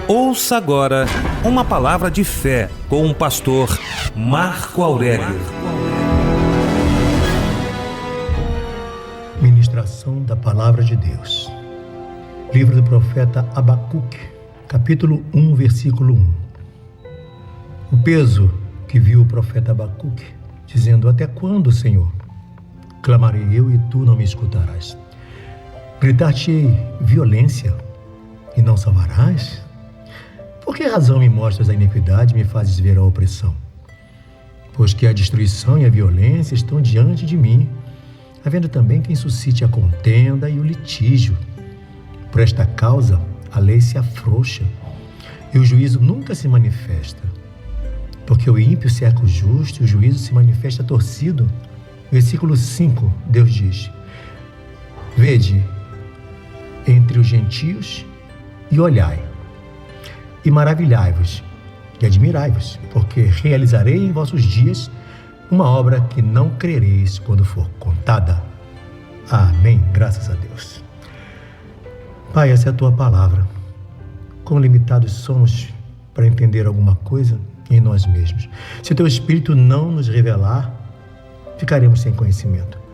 Ouça agora uma palavra de fé com o pastor Marco Aurélio. Ministração da Palavra de Deus. Livro do profeta Abacuque, capítulo 1, versículo 1. O peso que viu o profeta Abacuque, dizendo: até quando, Senhor? Clamarei eu e tu não me escutarás. Gritar-te-ei violência e não salvarás? Por que razão me mostras a iniquidade e me fazes ver a opressão? Pois que a destruição e a violência estão diante de mim, havendo também quem suscite a contenda e o litígio. Por esta causa, a lei se afrouxa e o juízo nunca se manifesta. Porque o ímpio cerca o justo e o juízo se manifesta torcido. Versículo 5, Deus diz: vede entre os gentios e olhai, e maravilhai-vos e admirai-vos, porque realizarei em vossos dias uma obra que não crereis quando for contada. Amém. Graças a Deus. Pai, essa é a tua palavra. Quão limitados somos para entender alguma coisa em nós mesmos. Se teu Espírito não nos revelar, ficaremos sem conhecimento.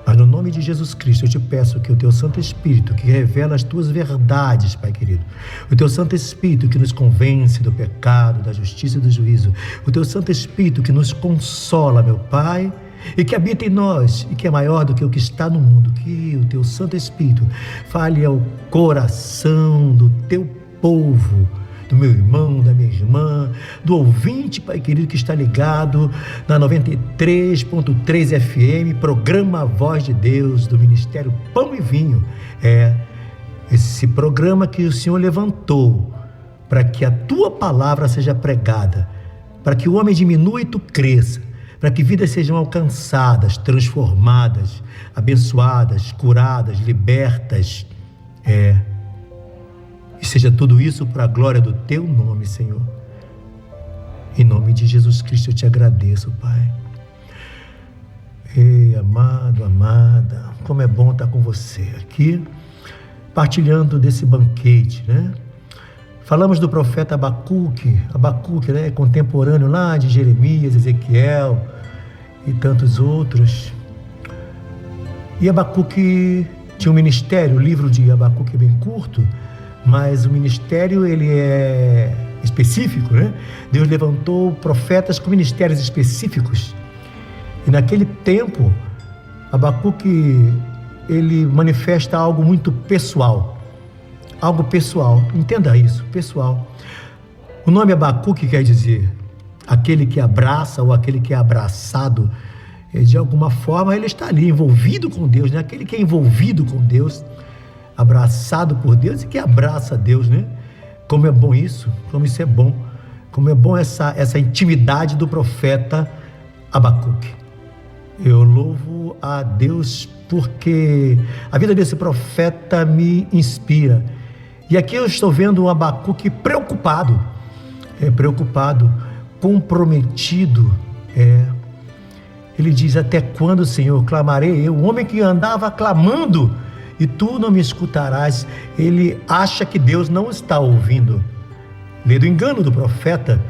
Mas no nome de Jesus Cristo eu te peço que o teu Santo Espírito, que revela as tuas verdades, Pai querido, o teu Santo Espírito que nos convence do pecado, da justiça e do juízo, o teu Santo Espírito que nos consola, meu Pai, e que habita em nós e que é maior do que o que está no mundo, que o teu Santo Espírito fale ao coração do teu povo, do meu irmão, da minha irmã, do ouvinte, Pai querido, que está ligado na 93.3 FM, programa Voz de Deus, do Ministério Pão e Vinho. É esse programa que o Senhor levantou para que a tua palavra seja pregada, para que o homem diminua e tu cresça, para que vidas sejam alcançadas, transformadas, abençoadas, curadas, libertas. E seja tudo isso para a glória do teu nome, Senhor. Em nome de Jesus Cristo eu te agradeço, Pai. Ei, amado, amada, como é bom estar com você aqui, partilhando desse banquete, né? Falamos do profeta Abacuque, né, contemporâneo lá de Jeremias, Ezequiel e tantos outros. E Abacuque tinha um ministério, o livro de Abacuque é bem curto, mas o ministério ele é específico, né? Deus levantou profetas com ministérios específicos. E naquele tempo, Abacuque, ele manifesta algo muito pessoal. Algo pessoal, entenda isso, pessoal. O nome Abacuque quer dizer aquele que abraça ou aquele que é abraçado. De alguma forma ele está ali envolvido com Deus, né? Aquele que é envolvido com Deus, abraçado por Deus e que abraça Deus, né? Como é bom isso, como isso é bom, como é bom essa intimidade do profeta Abacuque. Eu louvo a Deus porque a vida desse profeta me inspira. E aqui eu estou vendo um Abacuque preocupado, comprometido. Ele diz: até quando, Senhor, clamarei eu? O homem que andava clamando e tu não me escutarás. Ele acha que Deus não está ouvindo. Lê do engano do profeta,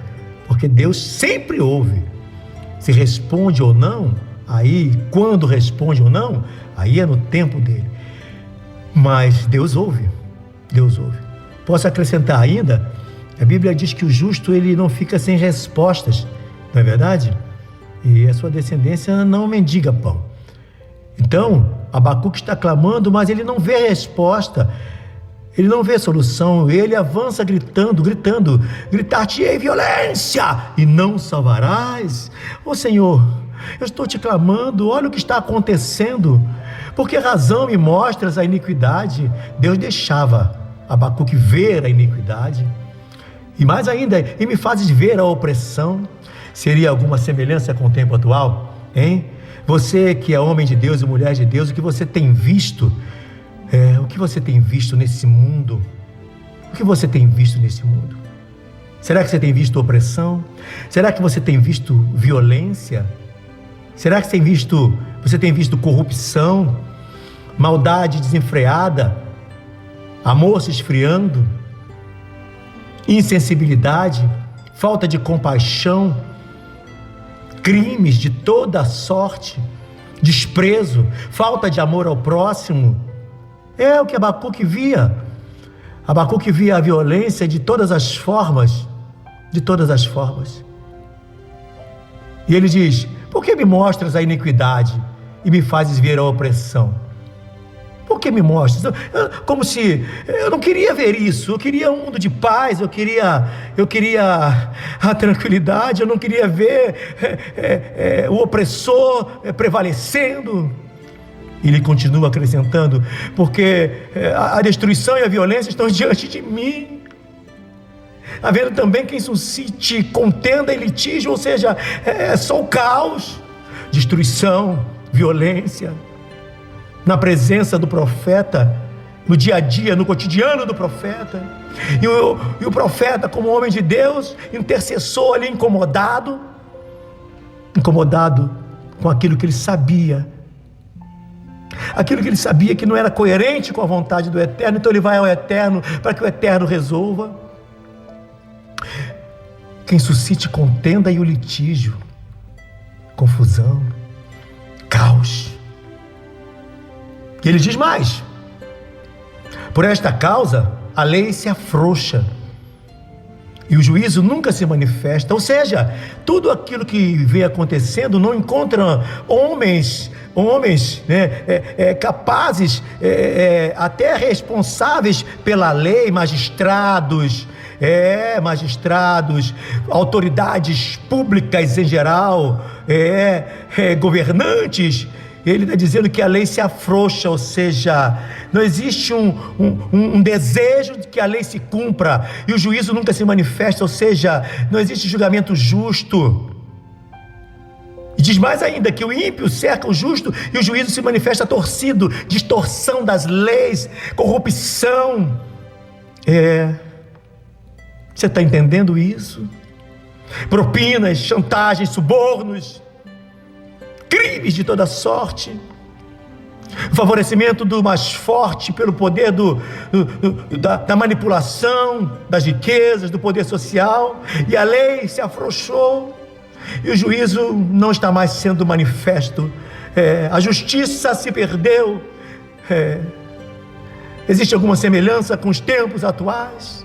porque Deus sempre ouve. Se responde ou não, aí quando responde ou não, aí é no tempo dele. Mas Deus ouve. Posso acrescentar ainda, a Bíblia diz que o justo ele não fica sem respostas, não é verdade? E a sua descendência não mendiga pão. Então, Abacuque está clamando, mas ele não vê resposta, ele não vê solução, ele avança gritando, gritar-te-ei violência e não salvarás. Ô Senhor, eu estou te clamando, olha o que está acontecendo, por que razão me mostras a iniquidade? Deus deixava Abacuque ver a iniquidade, e mais ainda, e me fazes ver a opressão. Seria alguma semelhança com o tempo atual, hein? Você que é homem de Deus e mulher de Deus, o que você tem visto? O que você tem visto nesse mundo? O que você tem visto nesse mundo? Será que você tem visto opressão? Será que você tem visto violência? Será que você tem visto corrupção, maldade desenfreada, amor se esfriando? insensibilidade, falta de compaixão, crimes de toda sorte, desprezo, falta de amor ao próximo. É o que Abacuque via. Abacuque via a violência de todas as formas, E ele diz: por que me mostras a iniquidade e me fazes ver a opressão? Por que me mostras? Como se eu não queria ver isso. Eu queria um mundo de paz, eu queria a tranquilidade, eu não queria ver o opressor prevalecendo. E ele continua acrescentando: porque a destruição e a violência estão diante de mim, havendo também quem suscite contenda e litígio, ou seja, é só o caos, destruição, violência, na presença do profeta, no dia a dia, no cotidiano do profeta. E o profeta, como homem de Deus, intercessor ali, incomodado com aquilo que ele sabia, que não era coerente com a vontade do Eterno. Então ele vai ao Eterno para que o Eterno resolva. Quem suscite contenda e o litígio, confusão, caos. E ele diz mais: por esta causa a lei se afrouxa e o juízo nunca se manifesta. Ou seja, tudo aquilo que vem acontecendo não encontra homens capazes, até responsáveis pela lei, magistrados, autoridades públicas em geral, governantes. Ele está dizendo que a lei se afrouxa, ou seja, não existe um desejo de que a lei se cumpra, e o juízo nunca se manifesta, ou seja, não existe julgamento justo. E diz mais ainda que o ímpio cerca o justo e o juízo se manifesta torcido, distorção das leis, corrupção. Você está entendendo isso? Propinas, chantagens, subornos, crimes de toda sorte, favorecimento do mais forte pelo poder da manipulação das riquezas, do poder social. E a lei se afrouxou e o juízo não está mais sendo manifesto. A justiça se perdeu. Existe alguma semelhança com os tempos atuais?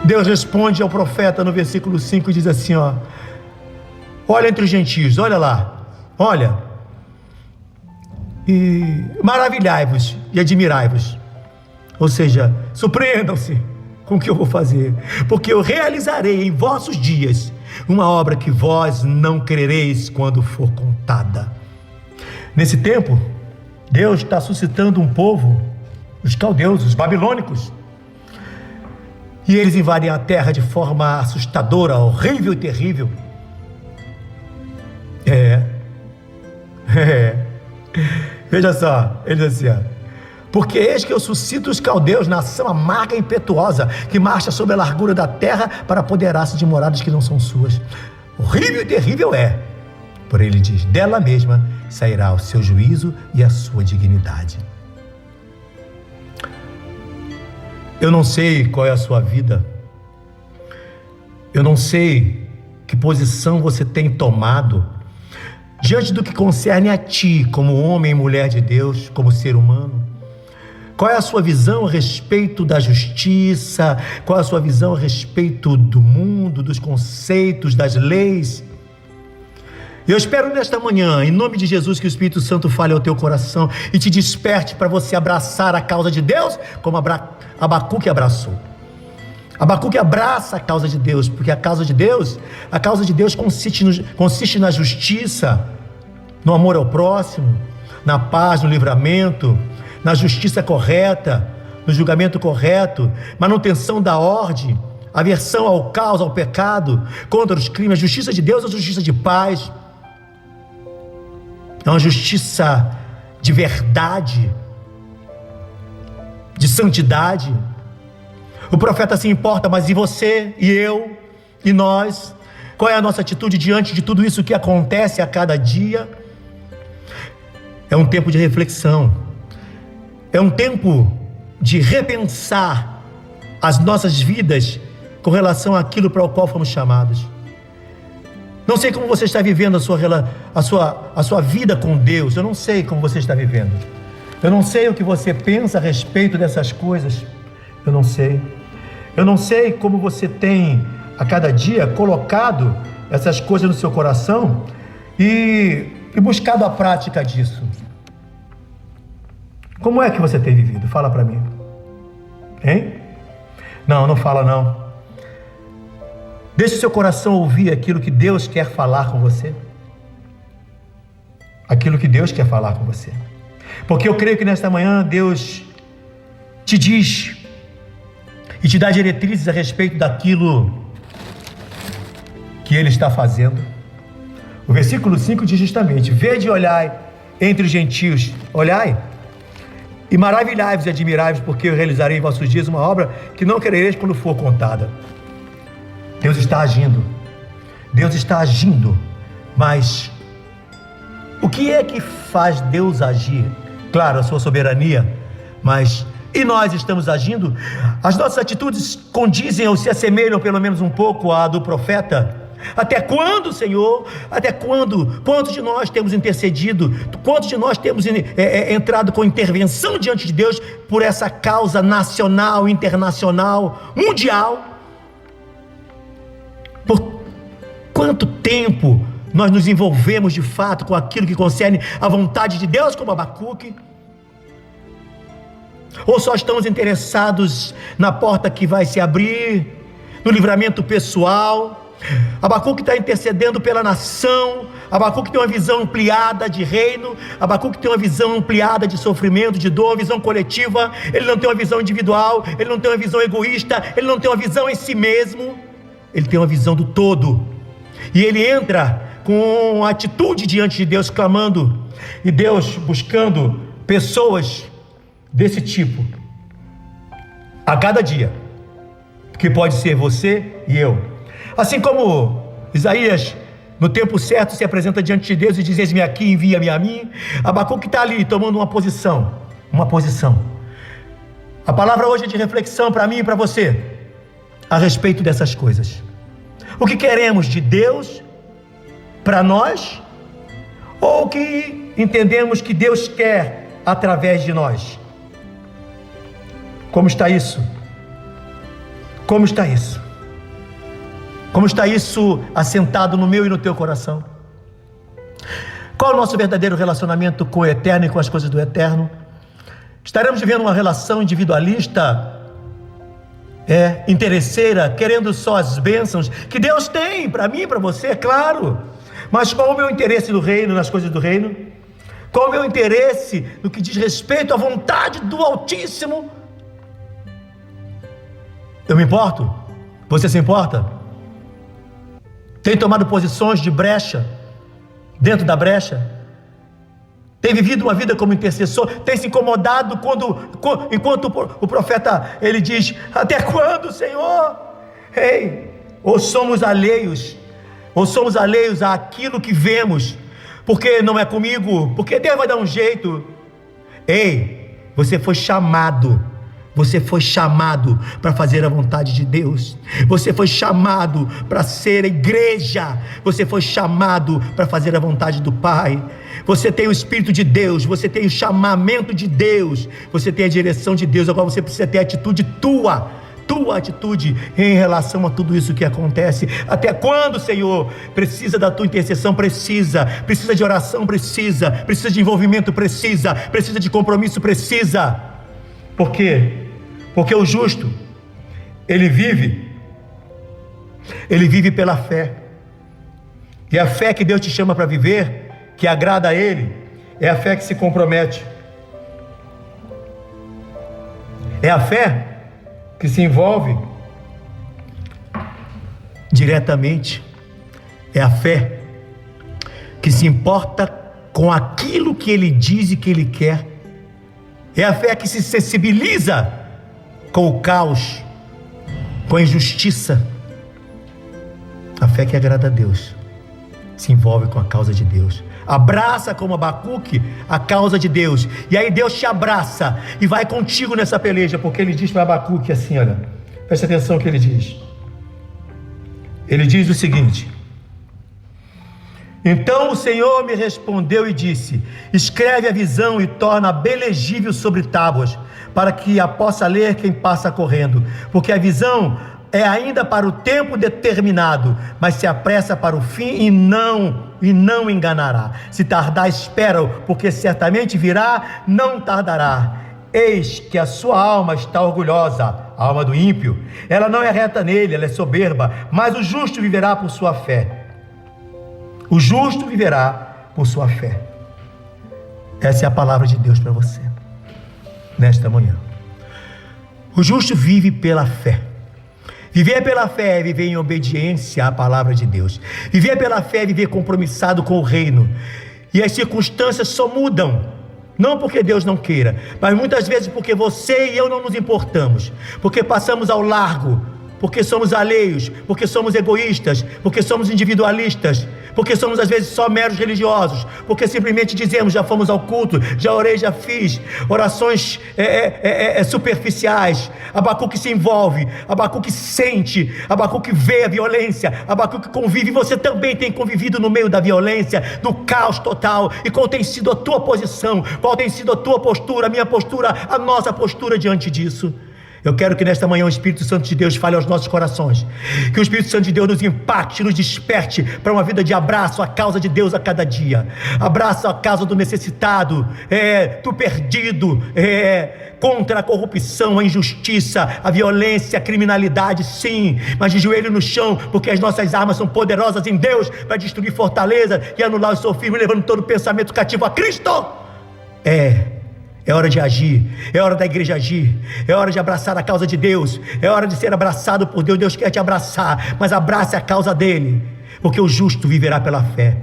Deus responde ao profeta no versículo 5 e diz assim: olha entre os gentios, olha lá, olha, e maravilhai-vos e admirai-vos, ou seja, surpreendam-se com o que eu vou fazer, porque eu realizarei em vossos dias uma obra que vós não crereis quando for contada. Nesse tempo, Deus está suscitando um povo, os caldeus, os babilônicos, e eles invadem a terra de forma assustadora, horrível e terrível. Veja só, ele diz assim: porque eis que eu suscito os caldeus, nação amarga e impetuosa, que marcha sobre a largura da terra para apoderar-se de moradas que não são suas. Horrível e terrível é, porém ele diz: dela mesma sairá o seu juízo e a sua dignidade. Eu não sei qual é a sua vida, eu não sei que posição você tem tomado diante do que concerne a ti, como homem e mulher de Deus, como ser humano. Qual é a sua visão a respeito da justiça? Qual é a sua visão a respeito do mundo, dos conceitos, das leis? Eu espero nesta manhã, em nome de Jesus, que o Espírito Santo fale ao teu coração e te desperte para você abraçar a causa de Deus, como Abacuque abraçou. Abacuque abraça a causa de Deus, porque a causa de Deus consiste na justiça, no amor ao próximo, na paz, no livramento, na justiça correta, no julgamento correto, manutenção da ordem, aversão ao caos, ao pecado, contra os crimes. A justiça de Deus é a justiça de paz, é uma justiça de verdade, de santidade. O profeta se importa, mas e você, e eu, e nós? Qual é a nossa atitude diante de tudo isso que acontece a cada dia? É um tempo de reflexão, é um tempo de repensar as nossas vidas com relação àquilo para o qual fomos chamados. Não sei como você está vivendo a sua vida com Deus. Eu não sei como você está vivendo. Eu não sei o que você pensa a respeito dessas coisas. Eu não sei. Eu não sei como você tem a cada dia colocado essas coisas no seu coração e buscado a prática disso. Como é que você tem vivido? Fala para mim. Hein? Não fala não. Deixe o seu coração ouvir aquilo que Deus quer falar com você. Aquilo que Deus quer falar com você. Porque eu creio que nesta manhã Deus te diz e te dá diretrizes a respeito daquilo que Ele está fazendo. O versículo 5 diz justamente: vede e olhai entre os gentios, olhai e maravilhai-vos e admirai-vos, porque eu realizarei em vossos dias uma obra que não querereis quando for contada. Deus está agindo. Deus está agindo. Mas o que é que faz Deus agir? Claro, a sua soberania, mas e nós estamos agindo? As nossas atitudes condizem ou se assemelham pelo menos um pouco à do profeta? Até quando, Senhor? Até quando? Quantos de nós temos intercedido? Quantos de nós temos entrado com intervenção diante de Deus por essa causa nacional, internacional, mundial? Por quanto tempo nós nos envolvemos de fato com aquilo que concerne a vontade de Deus, como Abacuque? Ou só estamos interessados na porta que vai se abrir, no livramento pessoal? Abacuque está intercedendo pela nação. Abacuque tem uma visão ampliada de reino. Abacuque tem uma visão ampliada de sofrimento, de dor, visão coletiva. Ele não tem uma visão individual, ele não tem uma visão egoísta, ele não tem uma visão em si mesmo. Ele tem uma visão do todo. E ele entra com atitude diante de Deus, clamando, e Deus buscando pessoas desse tipo a cada dia, que pode ser você e eu. Assim como Isaías no tempo certo se apresenta diante de Deus e diz: eis-me aqui, envia-me a mim. Abacuque está ali tomando uma posição. A palavra hoje é de reflexão para mim e para você a respeito dessas coisas. O que queremos de Deus para nós, ou o que entendemos que Deus quer através de nós? Como está isso? Como está isso? Como está isso assentado no meu e no teu coração? Qual é o nosso verdadeiro relacionamento com o eterno e com as coisas do eterno? Estaremos vivendo uma relação individualista, interesseira, querendo só as bênçãos que Deus tem para mim e para você, é claro. Mas qual é o meu interesse no reino, nas coisas do reino? Qual é o meu interesse no que diz respeito à vontade do Altíssimo? Eu me importo? Você se importa? Tem tomado posições de brecha, dentro da brecha? Tem vivido uma vida como intercessor? Tem se incomodado enquanto o profeta, ele diz: até quando, Senhor? Ou somos alheios àquilo que vemos, porque não é comigo, porque Deus vai dar um jeito. Você foi chamado para fazer a vontade de Deus. Você foi chamado para ser igreja. Você foi chamado para fazer a vontade do Pai. Você tem o Espírito de Deus, você tem o chamamento de Deus, você tem a direção de Deus. Agora você precisa ter a atitude tua atitude em relação a tudo isso que acontece. Até quando, Senhor? Precisa da tua intercessão, precisa de oração, precisa de envolvimento, precisa de compromisso, precisa. Por quê? Porque o justo, ele vive pela fé. E a fé que Deus te chama para viver, que agrada a Ele, é a fé que se compromete. É a fé que se envolve diretamente. É a fé que se importa com aquilo que Ele diz e que Ele quer. É a fé que se sensibiliza com o caos, com a injustiça. A fé que agrada a Deus se envolve com a causa de Deus. Abraça como Abacuque a causa de Deus, e aí Deus te abraça e vai contigo nessa peleja, porque ele diz para Abacuque assim: olha, Preste atenção no que ele diz. Ele diz o seguinte: então o Senhor me respondeu e disse: escreve a visão e torna bem legível sobre tábuas, para que a possa ler quem passa correndo, porque a visão é ainda para o tempo determinado, mas se apressa para o fim e não enganará. Se tardar, espera, porque certamente virá, não tardará. Eis que a sua alma está orgulhosa, a alma do ímpio. Ela não é reta nele, ela é soberba, mas o justo viverá por sua fé. O justo viverá por sua fé. Essa é a palavra de Deus para você, nesta manhã. O justo vive pela fé. Viver pela fé é viver em obediência à palavra de Deus. Viver pela fé é viver compromissado com o reino. E as circunstâncias só mudam, não porque Deus não queira, mas muitas vezes porque você e eu não nos importamos, porque passamos ao largo, porque somos alheios, porque somos egoístas, porque somos individualistas, porque somos às vezes só meros religiosos, porque simplesmente dizemos: já fomos ao culto, já orei, já fiz, orações superficiais. Abacuque se envolve, Abacuque sente, Abacuque vê a violência, Abacuque convive. Você também tem convivido no meio da violência, do caos total. E qual tem sido a tua posição? Qual tem sido a tua postura, a minha postura, a nossa postura diante disso? Eu quero que nesta manhã o Espírito Santo de Deus fale aos nossos corações, que o Espírito Santo de Deus nos impacte, nos desperte para uma vida de abraço à causa de Deus a cada dia, abraço à causa do necessitado, do perdido, contra a corrupção, a injustiça, a violência, a criminalidade, sim, mas de joelho no chão, porque as nossas armas são poderosas em Deus para destruir fortaleza e anular os sofismas, levando todo pensamento cativo a Cristo. É hora de agir, é hora da igreja agir, é hora de abraçar a causa de Deus, é hora de ser abraçado por Deus. Deus quer te abraçar, mas abrace a causa dele, porque o justo viverá pela fé.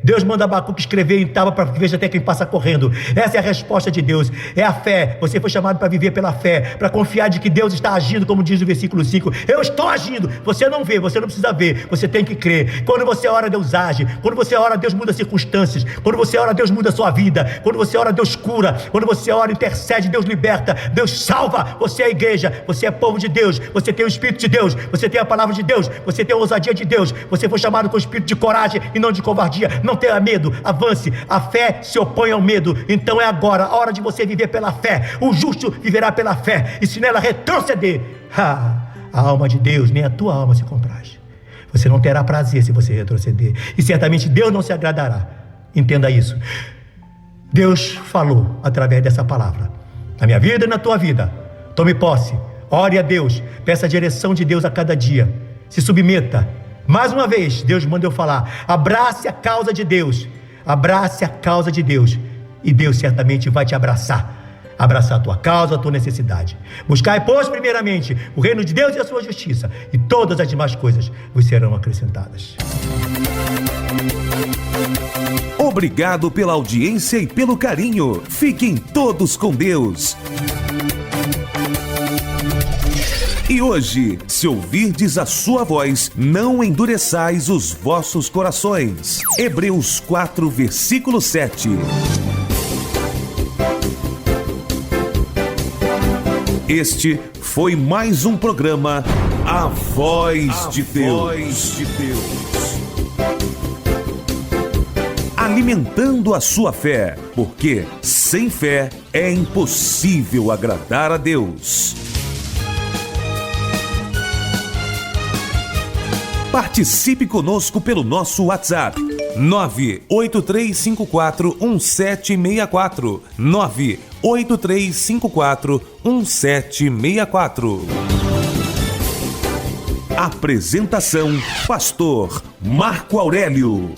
Deus manda Abacuque escrever em tábua para que veja até quem passa correndo. Essa é a resposta de Deus, é a fé. Você foi chamado para viver pela fé, para confiar de que Deus está agindo, como diz o versículo 5. Eu estou agindo. Você não vê, você não precisa ver, você tem que crer. Quando você ora, Deus age. Quando você ora, Deus muda circunstâncias. Quando você ora, Deus muda a sua vida. Quando você ora, Deus cura. Quando você ora, intercede, Deus liberta, Deus salva. Você é a igreja, você é povo de Deus, você tem o Espírito de Deus, você tem a palavra de Deus, você tem a ousadia de Deus. Você foi chamado com o espírito de coragem e não de covardia. Não tenha medo, avance. A fé se opõe ao medo. Então é agora a hora de você viver pela fé. O justo viverá pela fé, e se nela retroceder, a alma de Deus, nem a tua alma se compraz. Você não terá prazer se você retroceder, e certamente Deus não se agradará. Entenda isso. Deus falou através dessa palavra na minha vida e na tua vida. Tome posse, ore a Deus, peça a direção de Deus a cada dia, se submeta. Mais uma vez, Deus manda eu falar: abrace a causa de Deus, abrace a causa de Deus, e Deus certamente vai te abraçar a tua causa, a tua necessidade. Buscai, pois, primeiramente o reino de Deus e a sua justiça, e todas as demais coisas vos serão acrescentadas. Obrigado pela audiência e pelo carinho. Fiquem todos com Deus. E hoje, se ouvirdes a sua voz, não endureçais os vossos corações. Hebreus 4, versículo 7. Este foi mais um programa A Voz de Deus. Alimentando a sua fé, porque sem fé é impossível agradar a Deus. Participe conosco pelo nosso WhatsApp 983541764 983541764. Apresentação: Pastor Marco Aurélio.